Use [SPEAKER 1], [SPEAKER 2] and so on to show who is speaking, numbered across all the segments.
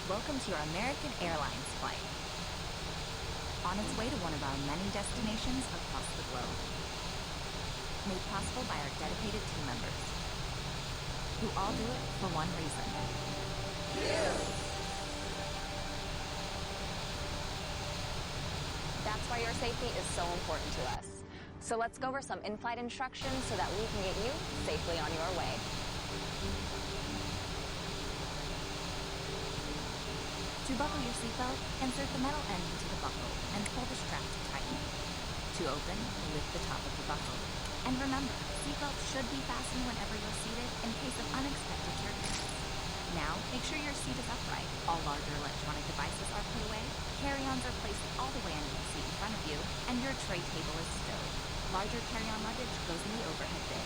[SPEAKER 1] Welcome to your American Airlines flight. On its way to one of our many destinations across the globe. Made possible by our dedicated team members, who all do it for one reason.
[SPEAKER 2] That's why your safety is so important to us. So let's go over some in-flight instructions so that we can get you safely on your way.
[SPEAKER 1] To buckle your seatbelt, insert the metal end into the buckle and pull the strap to tighten. To open, lift the top of the buckle. And remember, seatbelts should be fastened whenever you're seated in case of unexpected turbulence. Now, make sure your seat is upright. All larger electronic devices are put away. Carry-ons are placed all the way under the seat in front of you, and your tray table is stowed. Larger carry-on luggage goes in the overhead bin.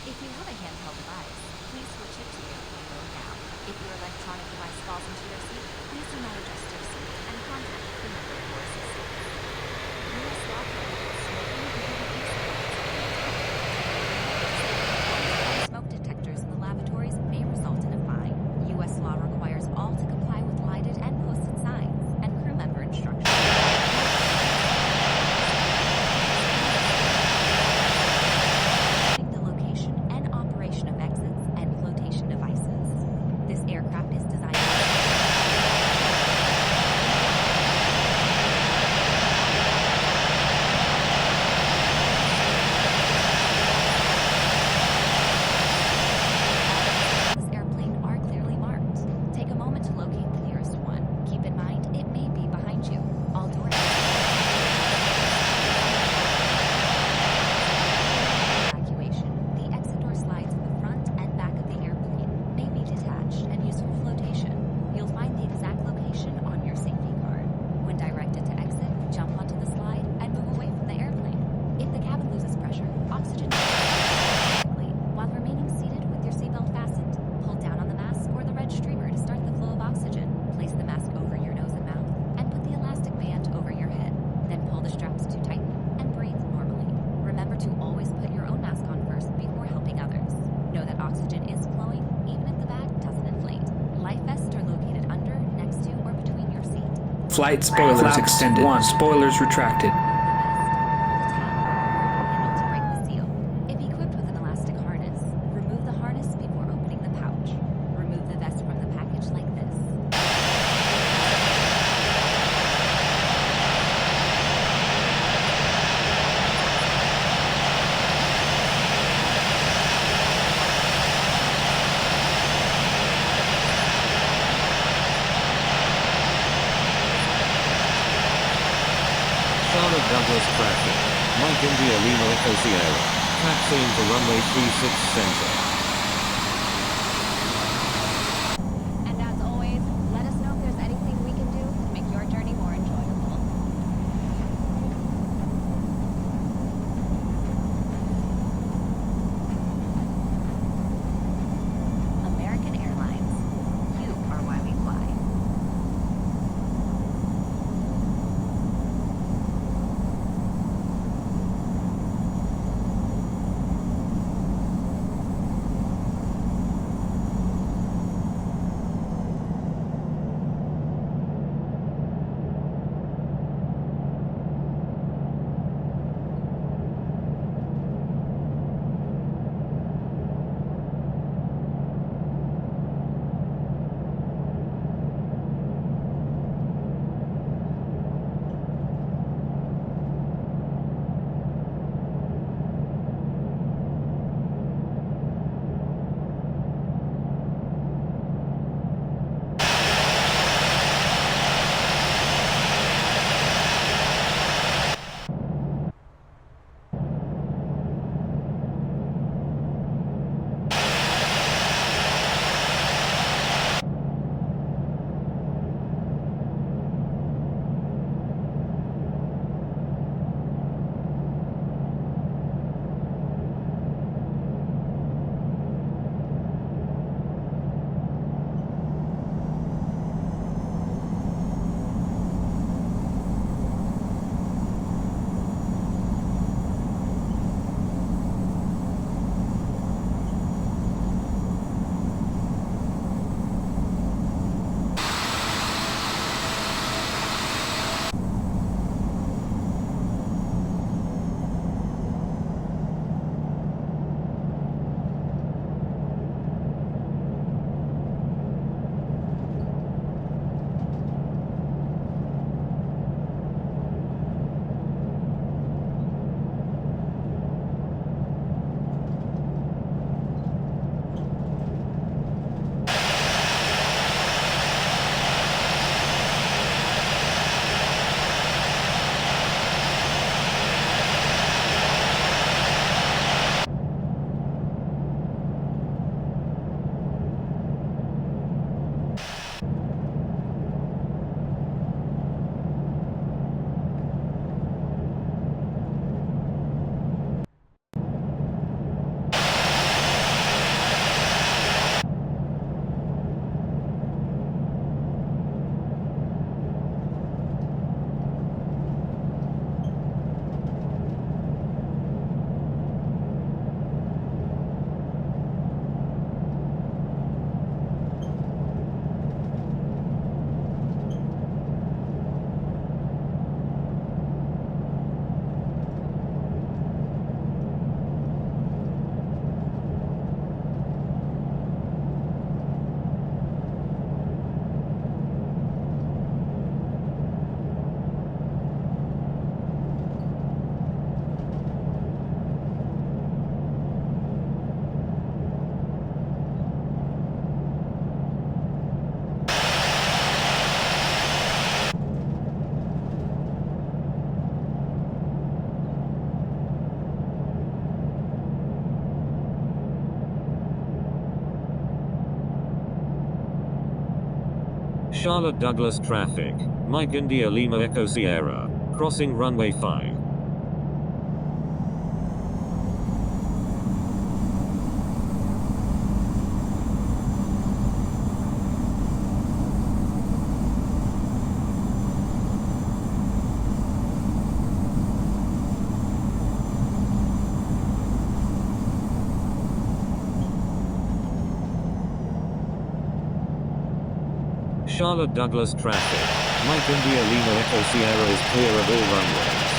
[SPEAKER 1] If you have a handheld device, please switch it to airplane mode now. If your electronic device falls into your seat, please do not adjust your seat and contact the member for assistance. U.S. law prohibits smoking and smoke detectors in the lavatories may result in a fine. U.S. law requires all to comply with lighted and posted signs and crew member instructions. The location and operation of exits and flotation devices. This aircraft is designed
[SPEAKER 3] Flight spoilers extended. 1. Spoilers retracted.
[SPEAKER 4] Douglas traffic. Mike India Lima Echo Sierra. Taxiing to runway 36 center.
[SPEAKER 2] And as always, let us know if there's anything we can do to make your journey more enjoyable.
[SPEAKER 1] American Airlines. You are why we fly.
[SPEAKER 4] Charlotte Douglas traffic. Mike India Lima Echo Sierra. Crossing runway 5. Charlotte Douglas traffic. Mike India Lima Echo Sierra is clear of all runways.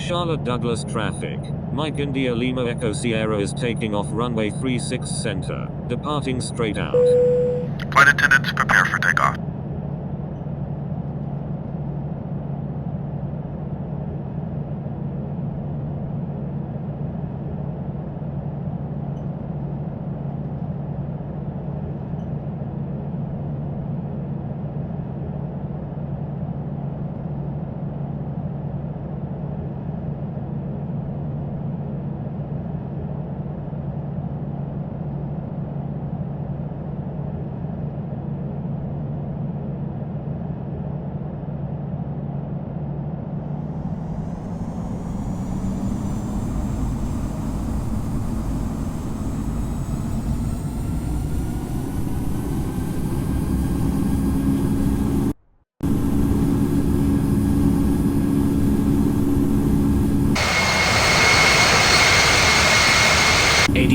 [SPEAKER 4] Charlotte Douglas traffic. Mike India Lima Echo Sierra is taking off runway 36 center, departing straight out.
[SPEAKER 5] Flight attendants, prepare for takeoff.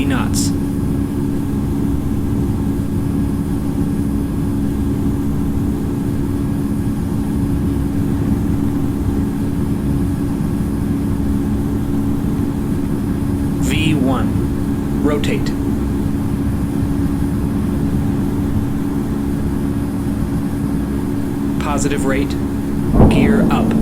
[SPEAKER 3] knots. V1. Rotate. Positive rate. Gear up.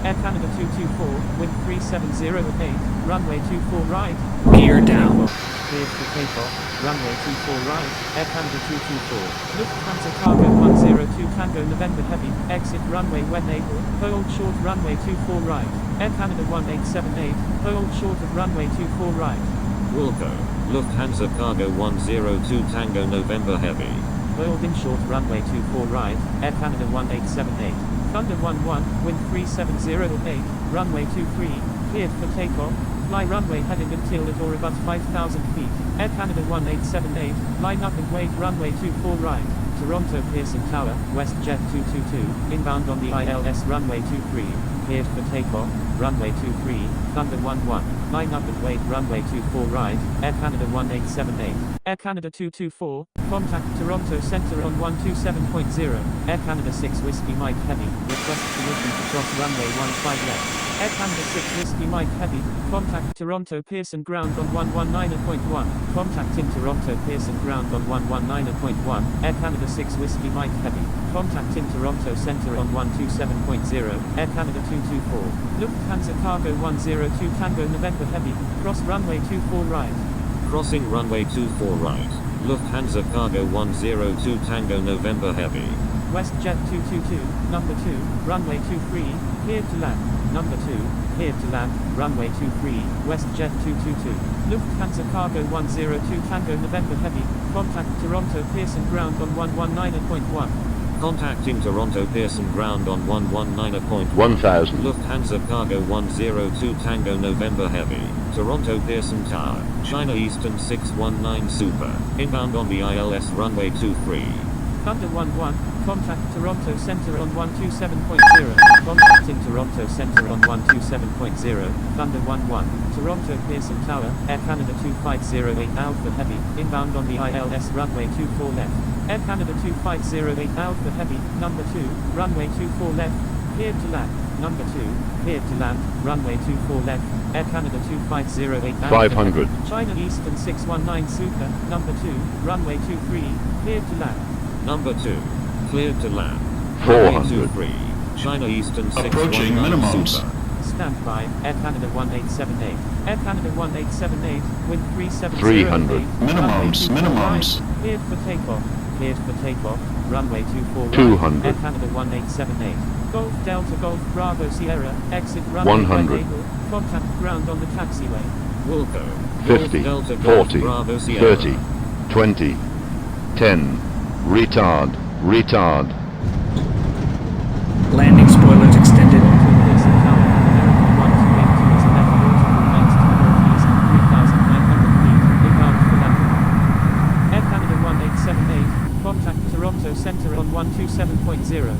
[SPEAKER 6] Air Canada 224, wind 370 at 8, runway 24 right.
[SPEAKER 3] Gear down.
[SPEAKER 6] Cleared for takeoff, runway 24 right, Air Canada 224. Lufthansa Cargo 102 Tango November Heavy, exit runway when able, hold short runway 24 right, Air Canada 1878, hold short of runway 24 right.
[SPEAKER 4] Wilco, Lufthansa Cargo 102 Tango November Heavy.
[SPEAKER 6] Hold in short runway 24 right, Air Canada 1878. Thunder 11, wind 370 at 8, runway 23, cleared for takeoff, fly runway heading until at or above 5,000 feet, Air Canada 1878, line up and wait runway 24 right, Toronto Pearson Tower, WestJet 222, inbound on the ILS runway 23, cleared for takeoff, runway 23, Thunder 11, line up and wait runway 24 right, Air Canada 1878, Air Canada 224, contact Toronto Centre on 127.0, Air Canada 6 Whiskey Mike Heavy, request permission to cross runway 15 left, Air Canada 6 Whiskey Mike Heavy, contact Toronto Pearson Ground on 119.1, contact in Toronto Pearson Ground on 119.1, Air Canada 6 Whiskey Mike Heavy, contact in Toronto Centre on 127.0, Air Canada 224, Lufthansa Cargo 102 Tango November Heavy, cross runway 24 right.
[SPEAKER 4] Crossing runway 24 right, Lufthansa Cargo 102 Tango November Heavy.
[SPEAKER 6] WestJet 222, number 2, runway 23, cleared to land, number 2, cleared to land, runway 23, WestJet 222, Lufthansa Cargo 102 Tango November Heavy, contact Toronto Pearson Ground on 119.1.
[SPEAKER 4] Contacting Toronto Pearson Ground on 119.1000. Lufthansa Cargo 102 Tango November Heavy, Toronto Pearson Tower, China Eastern 619 Super, inbound on the ILS runway 23.
[SPEAKER 6] Thunder 1-1, contact Toronto Center on 127.0, contacting Toronto Center on 127.0, Thunder 1-1, Toronto Pearson Tower, Air Canada 2508 Alpha Heavy, inbound on the ILS runway 24 left. Air Canada 2508 Alpha Heavy, number 2, runway 24 left, cleared to land, number 2, cleared to land, runway 24 left, Air Canada 2508 Alpha
[SPEAKER 7] 500.
[SPEAKER 6] Heavy, China Eastern 619 Super, number 2, runway 23, cleared to land.
[SPEAKER 4] Number 2. Cleared to land.
[SPEAKER 7] 400.
[SPEAKER 4] 23. China Eastern
[SPEAKER 5] Approaching
[SPEAKER 4] 619
[SPEAKER 5] minimums.
[SPEAKER 4] Super.
[SPEAKER 6] Stand by, Air Canada 1878. Air Canada 1878, wind 370.
[SPEAKER 7] 300.
[SPEAKER 5] Minimums, minimums.
[SPEAKER 6] Cleared for takeoff. Cleared for takeoff. Runway 24 right.
[SPEAKER 7] 200.
[SPEAKER 6] Air Canada 1878. Golf Delta Golf Bravo Sierra. Exit runway
[SPEAKER 7] 100.
[SPEAKER 6] when able. Contact ground on the taxiway.
[SPEAKER 4] Wilco.
[SPEAKER 7] 50,
[SPEAKER 4] Golf Delta Golf
[SPEAKER 7] 40,
[SPEAKER 4] Bravo Sierra.
[SPEAKER 7] 30, 20, 10, retard, retard.
[SPEAKER 3] Landing spoilers extended.
[SPEAKER 6] Toronto Pearson Tower. American 1282 is left water remains to the northeast. 3,900 feet. Inbound for landing. Air Canada 1878. Contact Toronto Center on 127.0.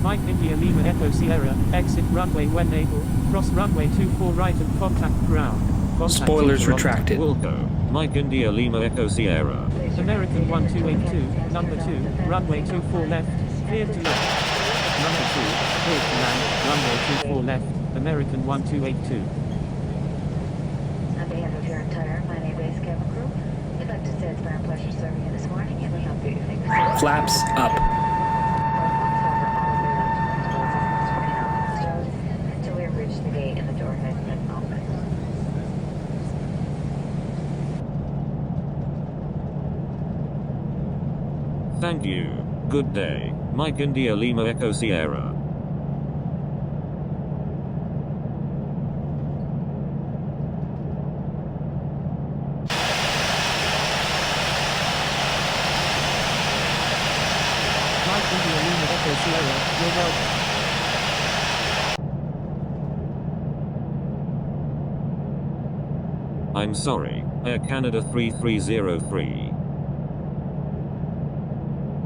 [SPEAKER 6] Mike India Lima Echo Sierra, exit runway when able, cross runway 24 right and contact ground. Contacting
[SPEAKER 3] Spoilers
[SPEAKER 6] Toronto.
[SPEAKER 3] retracted.
[SPEAKER 4] Wilco. Mike India Lima Echo Sierra.
[SPEAKER 6] American 1282, number 2, runway 24 left, cleared to land. Number 2, cleared to land, runway 24 left, American 1282.
[SPEAKER 8] On behalf of your entire Miami Base cabin crew, we'd like to say it's been a pleasure serving you this morning, and we hope you think
[SPEAKER 3] Flaps up.
[SPEAKER 8] until we have reached the gate and the door has been opened.
[SPEAKER 4] Thank you. Good day. Mike India Lima Echo Sierra.
[SPEAKER 6] Mike India Lima Echo Sierra, you're welcome.
[SPEAKER 4] I'm sorry. Air Canada 3303.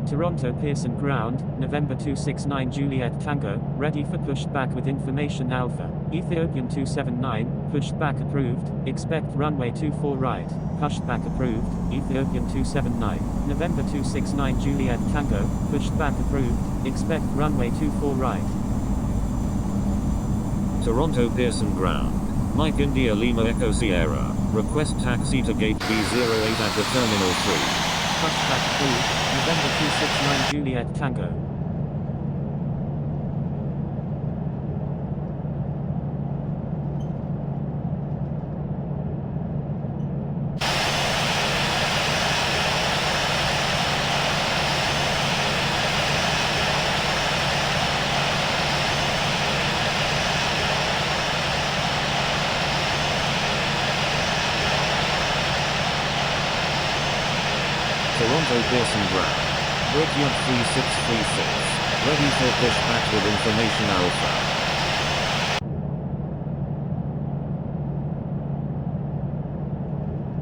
[SPEAKER 6] Toronto Pearson Ground, November 269 Juliet Tango, ready for pushback with information Alpha. Ethiopian 279, pushback approved, expect runway 24 right, pushback approved, Ethiopian 279, November 269 Juliet Tango, pushback approved, expect runway 24 right.
[SPEAKER 4] Toronto Pearson Ground. Mike India Lima Echo Sierra. Request taxi to gate B08 at the Terminal 3.
[SPEAKER 6] Pushback approved, November 269 Juliet Tango.
[SPEAKER 4] Toronto Pearson Ground. Brickyard 3636. Ready for pushback with information Alpha.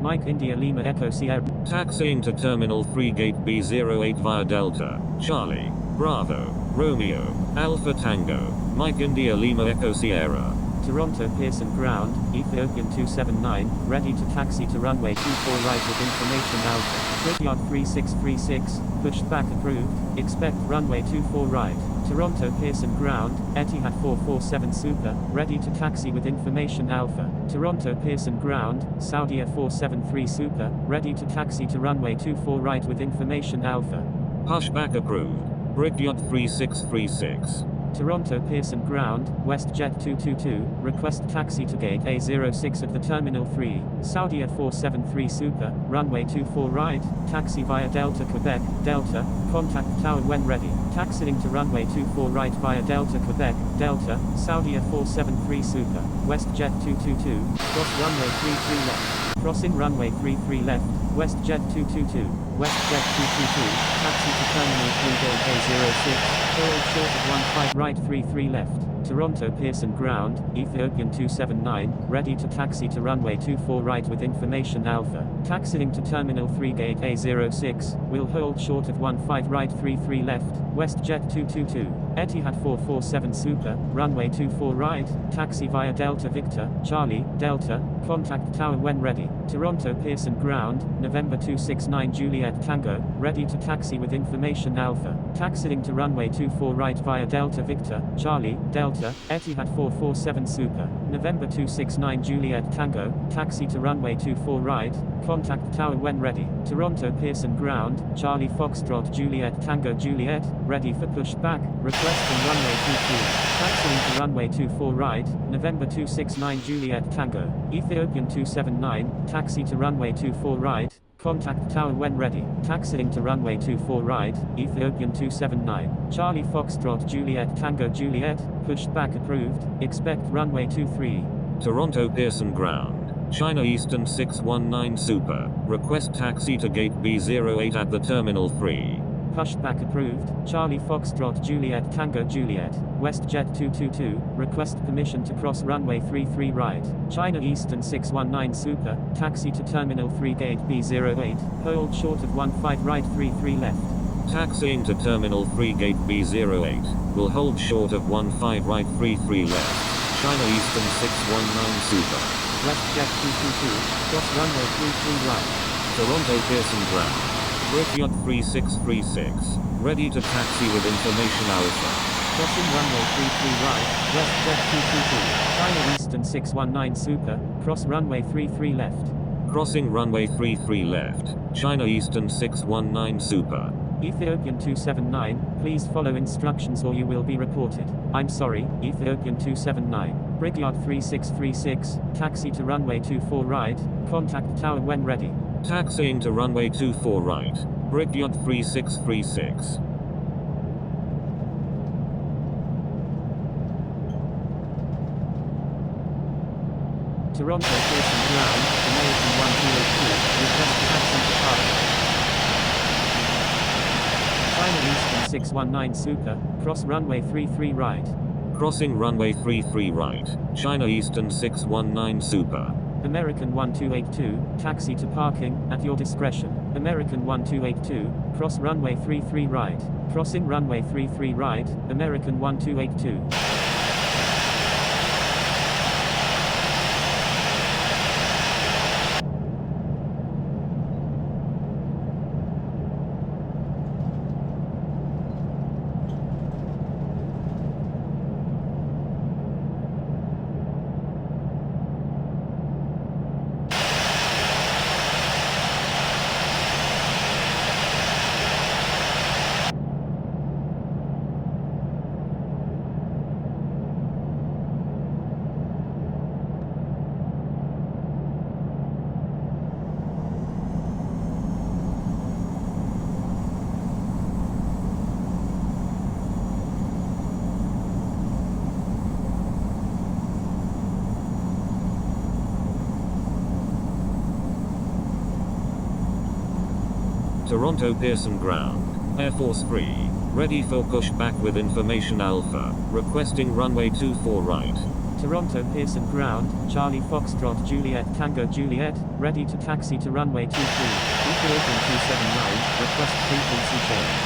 [SPEAKER 6] Mike India Lima Echo Sierra.
[SPEAKER 4] Taxiing to Terminal 3 Gate B08 via Delta, Charlie, Bravo, Romeo, Alpha Tango, Mike India Lima Echo Sierra.
[SPEAKER 6] Toronto Pearson Ground, Ethiopian 279, ready to taxi to runway 24 right with information Alpha. Brickyard 3636, pushback approved, expect runway 24 right. Toronto Pearson Ground, Etihad 447 Super, ready to taxi with information Alpha. Toronto Pearson Ground, Saudi Air 473 Super, ready to taxi to runway 24 right with information Alpha.
[SPEAKER 4] Pushback approved. Brickyard 3636.
[SPEAKER 6] Toronto Pearson Ground, WestJet 222, request taxi to gate A06 at the Terminal 3, Saudi Air 473 Super, runway 24 right, taxi via Delta Quebec, Delta, contact tower when ready, taxiing to runway 24 right via Delta Quebec, Delta, Saudi Air 473 Super, WestJet 222, cross runway 33 left, crossing runway 33 left, WestJet 222, WestJet 222, taxi to Terminal 3 gate A06, hold short of 15 right 33 left, Toronto Pearson Ground, Ethiopian 279, ready to taxi to runway 24 right with information Alpha. Taxiing to Terminal 3 Gate A06, will hold short of 15 right 33 left, WestJet 222, Etihad 447 Super, runway 24 right, taxi via Delta Victor, Charlie, Delta, contact tower when ready. Toronto Pearson Ground, November 269 Juliet Tango, ready to taxi with information Alpha. Taxiing to runway 24 right via Delta Victor, Charlie, Delta, Etihad 447 Super, November 269 Juliet Tango, taxi to runway 24 right, contact tower when ready. Toronto Pearson Ground, Charlie Foxtrot Juliet Tango Juliet, ready for pushback, requesting runway 23, taxiing to runway 24 right, November 269 Juliet Tango, Ethiopian 279, taxi to runway 24 right, contact tower when ready. Taxiing to runway 24 right, Ethiopian 279, Charlie Foxtrot Juliet Tango Juliet, pushback approved, expect runway 23.
[SPEAKER 4] Toronto Pearson Ground, China Eastern 619 Super, request taxi to gate B08 at the Terminal 3.
[SPEAKER 6] Pushback approved, Charlie Foxtrot Juliet Tango Juliet, WestJet 222, request permission to cross runway 33 right, China Eastern 619 Super, taxi to Terminal 3 Gate B08, hold short of 15 right 33 left.
[SPEAKER 4] Taxiing to Terminal 3 Gate B08, will hold short of 15 right 33 left, China Eastern 619 Super.
[SPEAKER 6] WestJet 222, cross runway 33 right.
[SPEAKER 4] Toronto Pearson Ground, Brickyard 3636, ready to taxi with information Alpha.
[SPEAKER 6] Crossing runway 33 right, WestJet 222, China Eastern 619 Super, cross runway 33 left.
[SPEAKER 4] Crossing runway 33 left, China Eastern 619 Super.
[SPEAKER 6] Ethiopian 279, please follow instructions or you will be reported. I'm sorry, Ethiopian 279. Brickyard 3636, taxi to runway 24 right, contact tower when ready.
[SPEAKER 4] Taxiing to runway 24 right, Brickyard 3636.
[SPEAKER 6] Toronto Pearson Ground, American 1282, request taxi to Park. China Eastern 619 Super, cross runway 33 right.
[SPEAKER 4] Crossing runway 33 right, China Eastern 619 Super.
[SPEAKER 6] American 1282, taxi to parking, at your discretion. American 1282, cross runway 33 right. Crossing runway 33 right, American 1282.
[SPEAKER 4] Toronto Pearson Ground, Air Force 3, ready for pushback with information Alpha, requesting runway 24 right.
[SPEAKER 6] Toronto Pearson Ground, Charlie Foxtrot Juliet Tango Juliet, ready to taxi to runway 23, Ethiopian 279, request frequency change.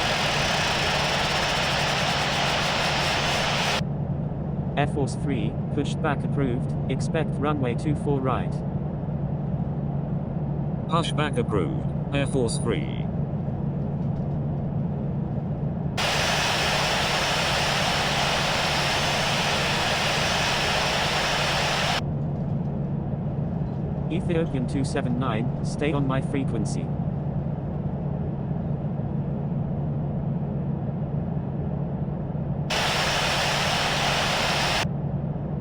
[SPEAKER 6] Air Force 3, pushback approved, expect runway 24 right.
[SPEAKER 4] Pushback approved, Air Force 3.
[SPEAKER 6] Ethiopian 279, stay on my frequency.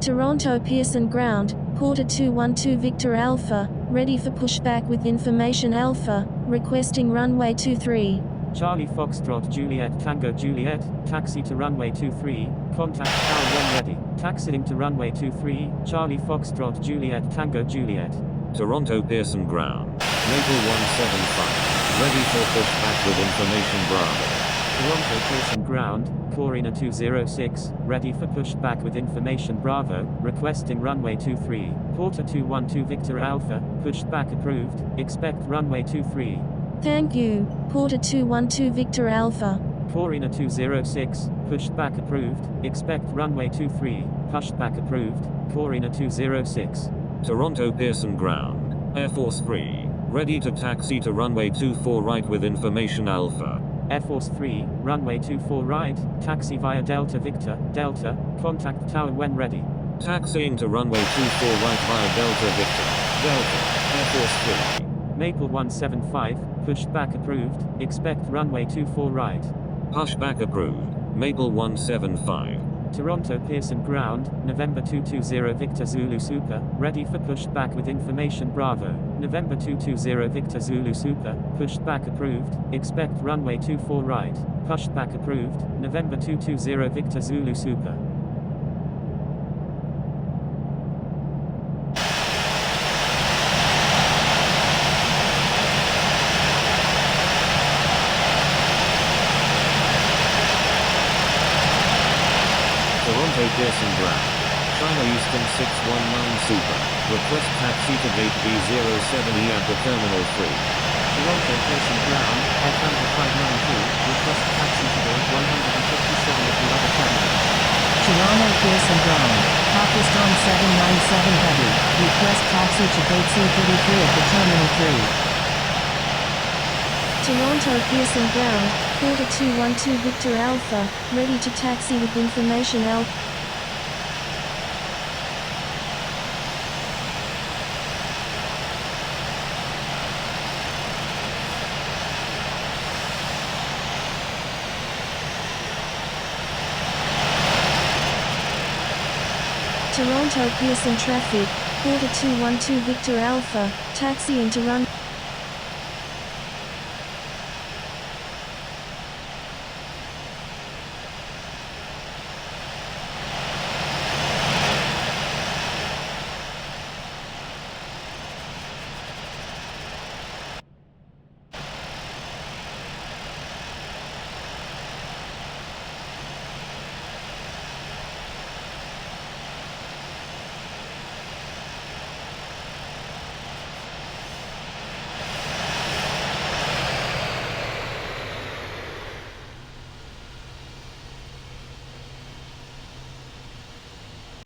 [SPEAKER 9] Toronto Pearson Ground, Porter 212 Victor Alpha, ready for pushback with information Alpha, requesting runway 23.
[SPEAKER 6] Charlie Foxtrot Juliet Tango Juliet, taxi to runway 23, contact tower when ready. Taxiing to runway 23, Charlie Foxtrot Juliet Tango Juliet.
[SPEAKER 4] Toronto Pearson Ground, Naval 175, ready for pushback with information Bravo.
[SPEAKER 6] Toronto Pearson Ground, Corina 206, ready for pushback with information Bravo, requesting runway 23, Porter 212 Victor Alpha, pushback approved, expect runway 23.
[SPEAKER 9] Thank you, Porter 212 Victor Alpha.
[SPEAKER 6] Corina 206, pushback approved, expect runway 23, pushback approved, Corina 206.
[SPEAKER 4] Toronto Pearson Ground, Air Force 3, ready to taxi to runway 24 right with information Alpha.
[SPEAKER 6] Air Force 3, runway 24 right, taxi via Delta Victor, Delta, contact tower when ready.
[SPEAKER 4] Taxiing to runway 24 right via Delta Victor, Delta, Air Force 3.
[SPEAKER 6] Maple 175, pushback approved, expect runway 24 right.
[SPEAKER 4] Pushback approved, Maple 175.
[SPEAKER 6] Toronto Pearson Ground, November 220 Victor Zulu Super, ready for pushback with information Bravo. November 220 Victor Zulu Super, pushback approved, expect runway 24 right. Pushback approved, November 220 Victor Zulu Super.
[SPEAKER 4] Toronto Pearson Ground, China Eastern 619 Super, request taxi to gate B07E at the Terminal 3.
[SPEAKER 6] Toronto Pearson Ground, F-Number 592, request taxi to gate 157 at the other terminal.
[SPEAKER 10] Toronto Pearson Ground, Pakistan 797 Heavy, request taxi to gate C33 at the Terminal 3.
[SPEAKER 9] Toronto Pearson Ground, Porter 212 Victor Alpha, ready to taxi with information Alpha. Toronto Pearson traffic, Porter 212 Victor Alpha, taxi into run.